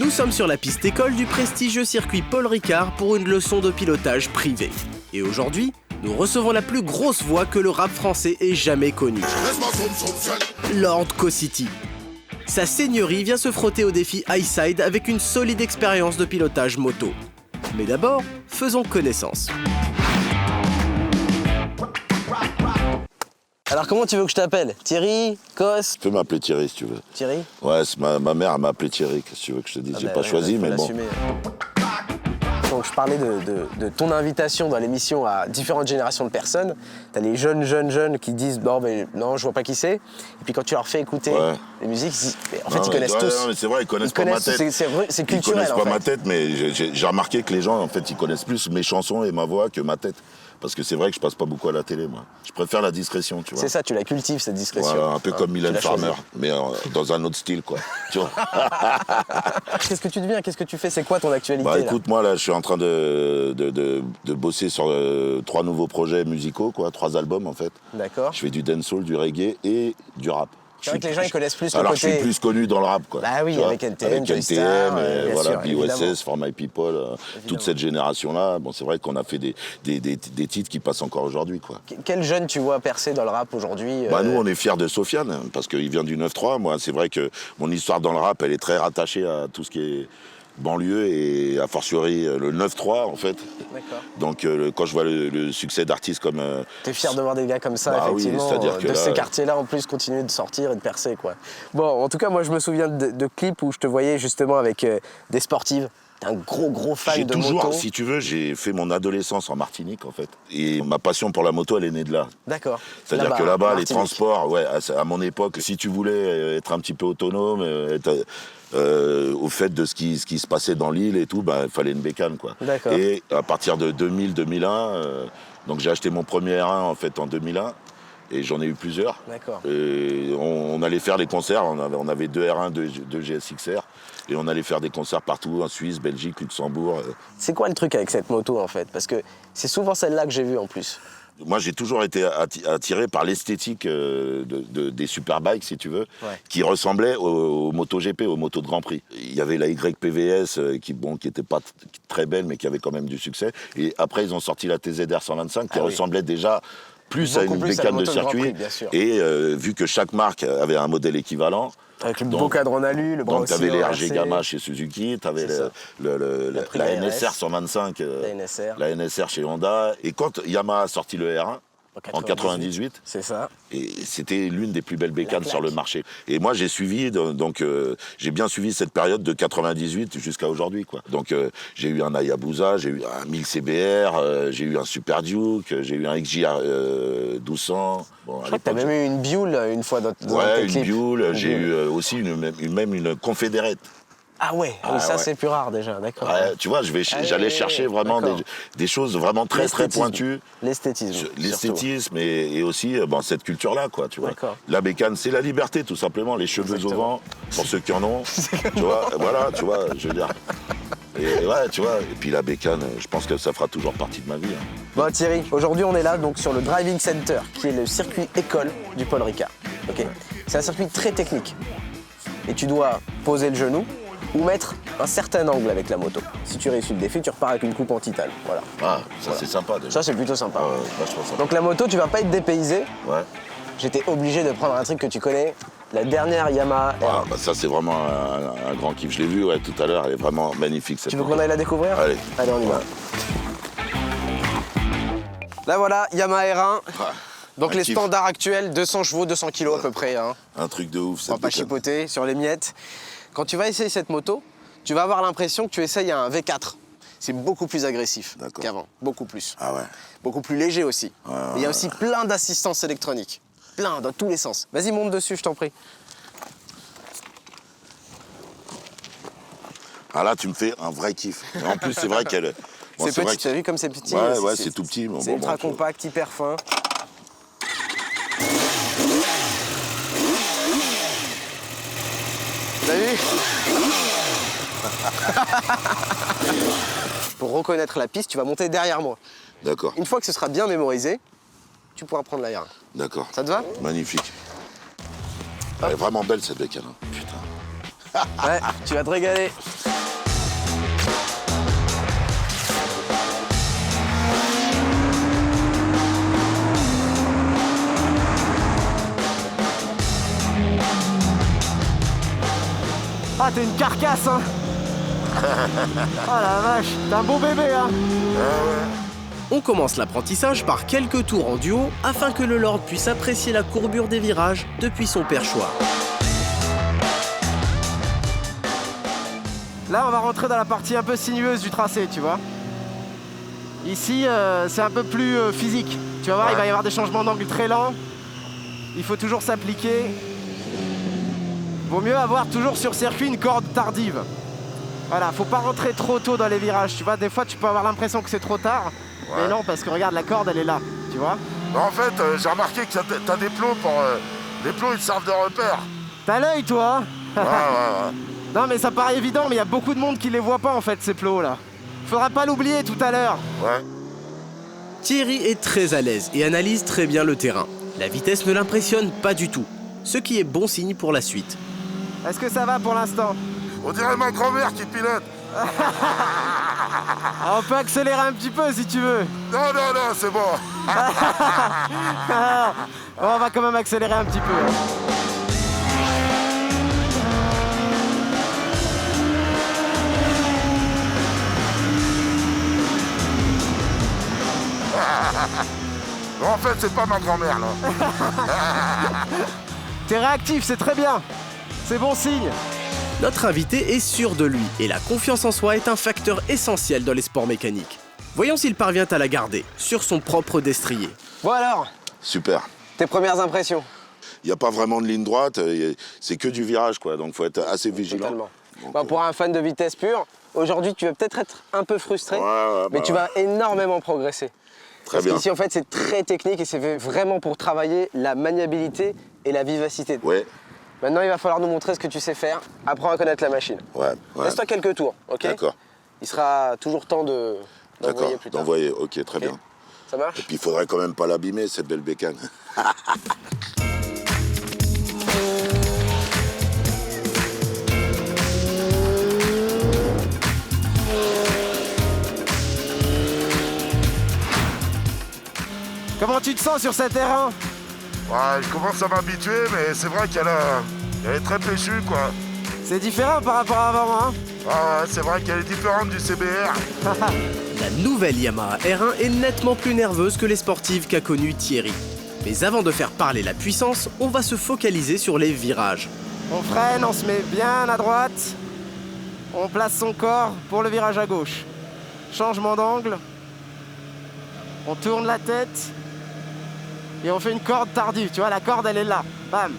Nous sommes sur la piste école du prestigieux circuit Paul Ricard pour une leçon de pilotage privée. Et aujourd'hui, nous recevons la plus grosse voix que le rap français ait jamais connue. Lord Cocity. Sa seigneurie vient se frotter au défi Highside avec une solide expérience de pilotage moto. Mais d'abord, faisons connaissance. Alors comment tu veux que je t'appelle? Thierry? Cos? Tu peux m'appeler Thierry si tu veux. Thierry? Ouais, ma mère m'a appelé Thierry, qu'est-ce que tu veux que je te dise? J'ai pas choisi, mais bon. Donc je parlais de ton invitation dans l'émission à différentes générations de personnes. T'as les jeunes qui disent non, je vois pas qui c'est. Et puis quand tu leur fais écouter les musiques, en fait ils connaissent tous. Non, mais c'est vrai, ils connaissent pas ma tête. C'est culturel. Ils connaissent pas ma tête, mais j'ai remarqué que les gens, en fait, ils connaissent plus mes chansons et ma voix que ma tête. Parce que c'est vrai que je passe pas beaucoup à la télé, moi. Je préfère la discrétion, tu vois. C'est ça, tu la cultives, cette discrétion. Voilà, un peu comme Mylène Farmer, mais dans un autre style, quoi. Tu vois. Qu'est-ce que tu deviens? Qu'est-ce que tu fais? C'est quoi ton actualité? Bah écoute, moi là, je suis en train de bosser sur 3 nouveaux projets musicaux, quoi, 3 albums en fait. D'accord. Je fais du dancehall, du reggae et du rap. C'est vrai que les gens ils connaissent plus le alors côté... je suis plus connu dans le rap, quoi. Bah oui, avec NTM, avec NTM, et voilà, BOSS, For My People, toute cette génération-là. Bon, c'est vrai qu'on a fait des titres qui passent encore aujourd'hui, quoi. Quel jeune tu vois percer dans le rap aujourd'hui? Bah nous, on est fiers de Sofiane, parce qu'il vient du 9-3. Moi, c'est vrai que mon histoire dans le rap, elle est très rattachée à tout ce qui est banlieue et a fortiori le 9-3 en fait. D'accord. Donc quand je vois le succès d'artistes comme... T'es fier de voir des gars comme ça, effectivement, oui, c'est-à-dire que de ces quartiers-là en plus continuer de sortir et de percer, quoi. Bon, en tout cas, moi je me souviens de clips où je te voyais justement avec des sportives. T'es un gros fan de moto. Si tu veux, j'ai fait mon adolescence en Martinique en fait. Et ma passion pour la moto, elle est née de là. D'accord. C'est-à-dire que là-bas, les transports, à mon époque, si tu voulais être un petit peu autonome, au fait de ce qui se passait dans l'île et tout, il fallait une bécane, quoi. D'accord. Et à partir de 2000-2001, donc j'ai acheté mon premier R1 en fait en 2001. Et j'en ai eu plusieurs. D'accord. Et on allait faire les concerts, on avait 2 R1, 2 GSX-R, et on allait faire des concerts partout, en Suisse, Belgique, Luxembourg. C'est quoi le truc avec cette moto en fait? Parce que c'est souvent celle-là que j'ai vue en plus. Moi, j'ai toujours été attiré par l'esthétique des superbikes, si tu veux, qui ressemblaient aux MotoGP, aux motos de Grand Prix. Il y avait la YPVS qui était pas très belle, mais qui avait quand même du succès. Et après, ils ont sorti la TZR 125, qui ressemblait déjà plus à une bécane de circuit. Et vu que chaque marque avait un modèle équivalent. Avec le beau cadre en alu, le bras. Donc tu avais les RG Gamma chez Suzuki, tu avais la NSR 125, la NSR chez Honda. Et quand Yamaha a sorti le R1, en 98, c'est ça. Et c'était l'une des plus belles bécanes sur le marché. Et moi, j'ai suivi, j'ai bien suivi cette période de 98 jusqu'à aujourd'hui, quoi. Donc, j'ai eu un Hayabusa, j'ai eu un 1000 CBR, j'ai eu un Super Duke, j'ai eu un XJR 1200. Bon, je crois que t'as même eu une Buell une fois dans tes clips. Une Buell. J'ai eu aussi même une Confederate. Ah ouais, ça c'est plus rare déjà, d'accord. Ouais, tu vois, j'allais chercher vraiment des choses vraiment très pointues. L'esthétisme et aussi cette culture-là, quoi, tu vois. La bécane, c'est la liberté, tout simplement, les cheveux au vent, pour ceux qui en ont. Tu vois, voilà, tu vois, je veux dire. Et ouais, tu vois, et puis la bécane, je pense que ça fera toujours partie de ma vie. Bon Thierry, aujourd'hui on est là donc sur le Driving Center, qui est le circuit école du Paul Ricard. Okay. C'est un circuit très technique. Et tu dois poser le genou, ou mettre un certain angle avec la moto. Si tu réussis le défi, tu repars avec une coupe en titane. Voilà. Ah, ça c'est sympa déjà. Ça c'est plutôt sympa. Sympa. Donc la moto, tu vas pas être dépaysé. Ouais. J'étais obligé de prendre un truc que tu connais, la dernière Yamaha R1. Ça c'est vraiment un grand kiff. Je l'ai vu tout à l'heure, elle est vraiment magnifique cette Tu veux moto. qu'on aille la découvrir? Allez, on y va. Là voilà, Yamaha R1. Donc les standards actuels, 200 chevaux, 200 kg à peu près. Hein. Un truc de ouf, on va pas chipoter sur les miettes. Quand tu vas essayer cette moto, tu vas avoir l'impression que tu essayes un V4. C'est beaucoup plus agressif qu'avant, beaucoup plus. Ah ouais. Beaucoup plus léger aussi. Il y a aussi plein d'assistances électroniques. Plein, dans tous les sens. Vas-y, monte dessus, je t'en prie. Ah là, tu me fais un vrai kiff. Et en plus, c'est vrai qu'elle... C'est petit, tu as vu comme c'est petit? Ouais, c'est tout petit. C'est ultra compact, hyper fin. T'as vu? Pour reconnaître la piste, tu vas monter derrière moi. D'accord. Une fois que ce sera bien mémorisé, tu pourras prendre la R1. D'accord. Ça te va? Magnifique. Elle est vraiment belle cette bécane. Putain. Ouais, tu vas te régaler. Ah, t'es une carcasse, hein. Ah la vache, t'es un beau bébé, hein. On commence l'apprentissage par quelques tours en duo afin que le Lord puisse apprécier la courbure des virages depuis son perchoir. Là, on va rentrer dans la partie un peu sinueuse du tracé, tu vois. Ici, c'est un peu plus physique. Tu vas voir, il va y avoir des changements d'angle très lents. Il faut toujours s'appliquer. Vaut mieux avoir toujours sur circuit une corde tardive. Voilà, faut pas rentrer trop tôt dans les virages. Tu vois, des fois, tu peux avoir l'impression que c'est trop tard. Ouais. Mais non, parce que regarde, la corde, elle est là. Tu vois. En fait, j'ai remarqué que t'as des plots pour... les plots, ils servent de repère. T'as l'œil, toi. Ouais. Non, mais ça paraît évident, mais il y a beaucoup de monde qui les voit pas, en fait, ces plots-là. Faudra pas l'oublier tout à l'heure. Ouais. Thierry est très à l'aise et analyse très bien le terrain. La vitesse ne l'impressionne pas du tout, ce qui est bon signe pour la suite. Est-ce que ça va pour l'instant? On dirait ma grand-mère qui pilote. On peut accélérer un petit peu si tu veux. Non, c'est bon. On va quand même accélérer un petit peu. En fait, c'est pas ma grand-mère, là. T'es réactif, c'est très bien. C'est bon signe. Notre invité est sûr de lui et la confiance en soi est un facteur essentiel dans les sports mécaniques. Voyons s'il parvient à la garder sur son propre destrier. Bon alors, Super. tes premières impressions? Il n'y a pas vraiment de ligne droite, c'est que du virage, quoi. Donc, il faut être assez vigilant. Totalement. Donc, Bon, pour un fan de vitesse pure, aujourd'hui, tu vas peut-être être un peu frustré, mais tu ouais. vas énormément progresser. Très Parce bien. qu'ici, en fait, c'est très technique et c'est fait vraiment pour travailler la maniabilité et la vivacité. Ouais. Maintenant, il va falloir nous montrer ce que tu sais faire. Apprends à connaître la machine. Ouais. Laisse-toi quelques tours, ok? D'accord. Il sera toujours temps d'envoyer D'accord. plus tard. D'envoyer, ok, très bien. Ça marche? Et puis, il faudrait quand même pas l'abîmer, cette belle bécane. Comment tu te sens sur ce terrain? Ouais, je commence à m'habituer, mais c'est vrai qu'elle est très péchue, quoi. C'est différent par rapport à avant, hein? Ah ouais, c'est vrai qu'elle est différente du CBR. La nouvelle Yamaha R1 est nettement plus nerveuse que les sportives qu'a connues Thierry. Mais avant de faire parler la puissance, on va se focaliser sur les virages. On freine, on se met bien à droite. On place son corps pour le virage à gauche. Changement d'angle. On tourne la tête. Et on fait une corde tardive. Tu vois, la corde, elle est là. Bam.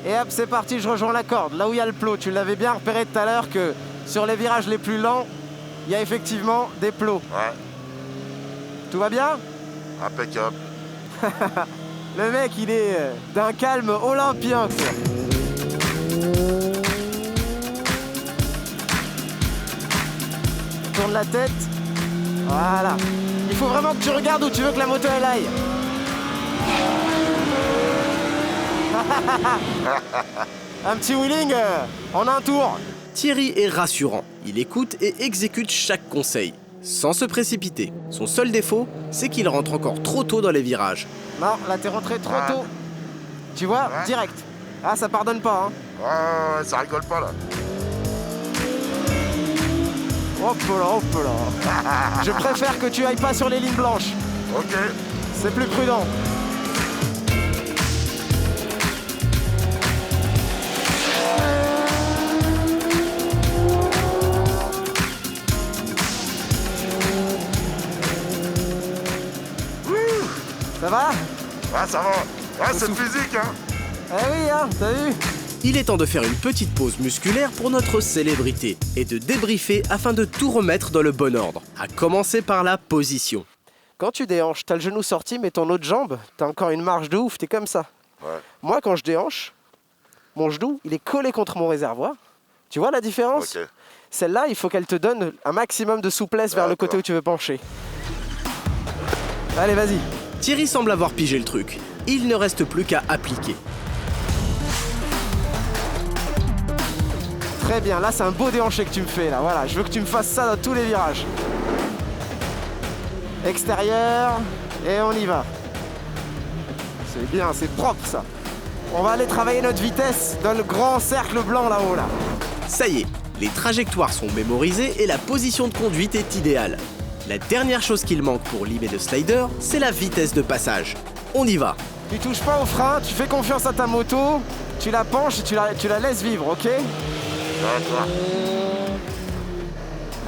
Et hop, c'est parti, je rejoins la corde. Là où il y a le plot. Tu l'avais bien repéré tout à l'heure que sur les virages les plus lents, il y a effectivement des plots. Ouais, Tout va bien? impeccable. Le mec, il est d'un calme olympien, quoi. Tourne la tête. Voilà. Il faut vraiment que tu regardes où tu veux que la moto elle aille. Un petit wheeling en un tour. Thierry est rassurant, il écoute et exécute chaque conseil, sans se précipiter. Son seul défaut, c'est qu'il rentre encore trop tôt dans les virages. Non, là t'es rentré trop tôt. Tu vois, Ouais. direct. Ah, ça pardonne pas, hein. Ouais, ça rigole pas, là. Hop là, hop là. Je préfère que tu ailles pas sur les lignes blanches. Ok. C'est plus prudent. Ça va? Ouais, ça va. Ouais, c'est physique, hein. Eh oui, hein, t'as vu? Il est temps de faire une petite pause musculaire pour notre célébrité et de débriefer afin de tout remettre dans le bon ordre, à commencer par la position. Quand tu déhanches, t'as le genou sorti, mais ton autre jambe, t'as encore une marge de ouf, t'es comme ça. Ouais. Moi, quand je déhanche, mon genou, il est collé contre mon réservoir. Tu vois la différence? Ok. Celle-là, il faut qu'elle te donne un maximum de souplesse vers le côté où tu veux pencher. Allez, vas-y. Thierry semble avoir pigé le truc. Il ne reste plus qu'à appliquer. Très bien, là c'est un beau déhanché que tu me fais là, voilà, je veux que tu me fasses ça dans tous les virages. Extérieur, et on y va. C'est bien, c'est propre ça. On va aller travailler notre vitesse dans le grand cercle blanc là-haut là. Ça y est, les trajectoires sont mémorisées et la position de conduite est idéale. La dernière chose qu'il manque pour limer le slider, c'est la vitesse de passage. On y va. Tu touches pas au frein, tu fais confiance à ta moto, tu la penches et tu la laisses vivre, ok? D'accord.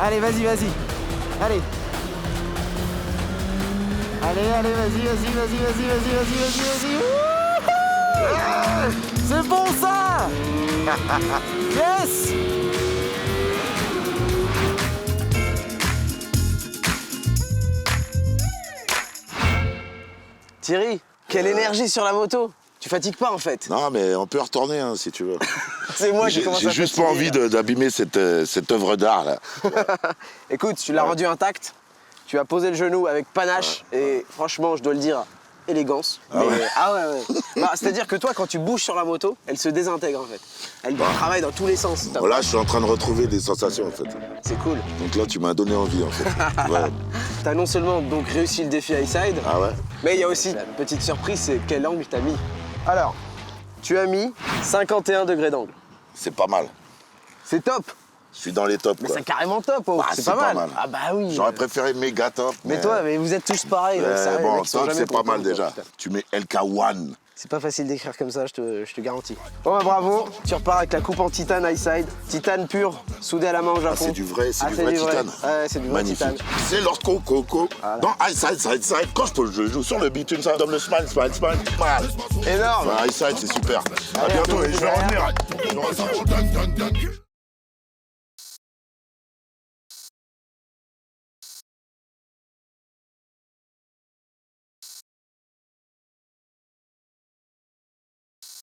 Allez, vas-y. Allez. Allez, vas-y. Wouhou! C'est bon ça! Yes! Thierry, quelle énergie sur la moto. Tu fatigues pas en fait. Non, mais on peut retourner hein, si tu veux. C'est moi qui commence à J'ai juste pas fatiguer, envie d'abîmer cette œuvre d'art là. Écoute, tu l'as rendu intact. Tu as posé le genou avec panache et franchement, je dois le dire, élégance. Ah ouais. Ah ouais. Bah, c'est-à-dire que toi, quand tu bouges sur la moto, elle se désintègre en fait. Elle travaille dans tous les sens. Là, je suis en train de retrouver des sensations en fait. C'est cool. Donc là, tu m'as donné envie en fait. Ouais. T'as non seulement donc réussi le défi Highside, Ah ouais? mais il y a aussi la petite surprise, c'est quel angle t'as mis. Alors, tu as mis 51 degrés d'angle. C'est pas mal. C'est top. Je suis dans les tops Mais quoi. c'est carrément top. Oh. Bah, c'est pas mal. Ah bah oui. J'aurais préféré méga top. Mais toi, mais vous êtes tous pareils. ça, les bon, mecs sont top, jamais c'est pas contents, mal déjà. putain. Tu mets LK1. C'est pas facile d'écrire comme ça, je te garantis. Bon bah bravo, tu repars avec la coupe en titane Highside, titane pur, soudé à la main au Japon. Ah, c'est du vrai, c'est du vrai titane. Ouais, c'est du vrai Magnifique. titane. C'est Lord Coco. Voilà. Dans Highside, side. Quand je joue sur le beat, ça me donne le smile. Énorme. Highside, c'est super. À Allez, bientôt et je vais derrière. revenir.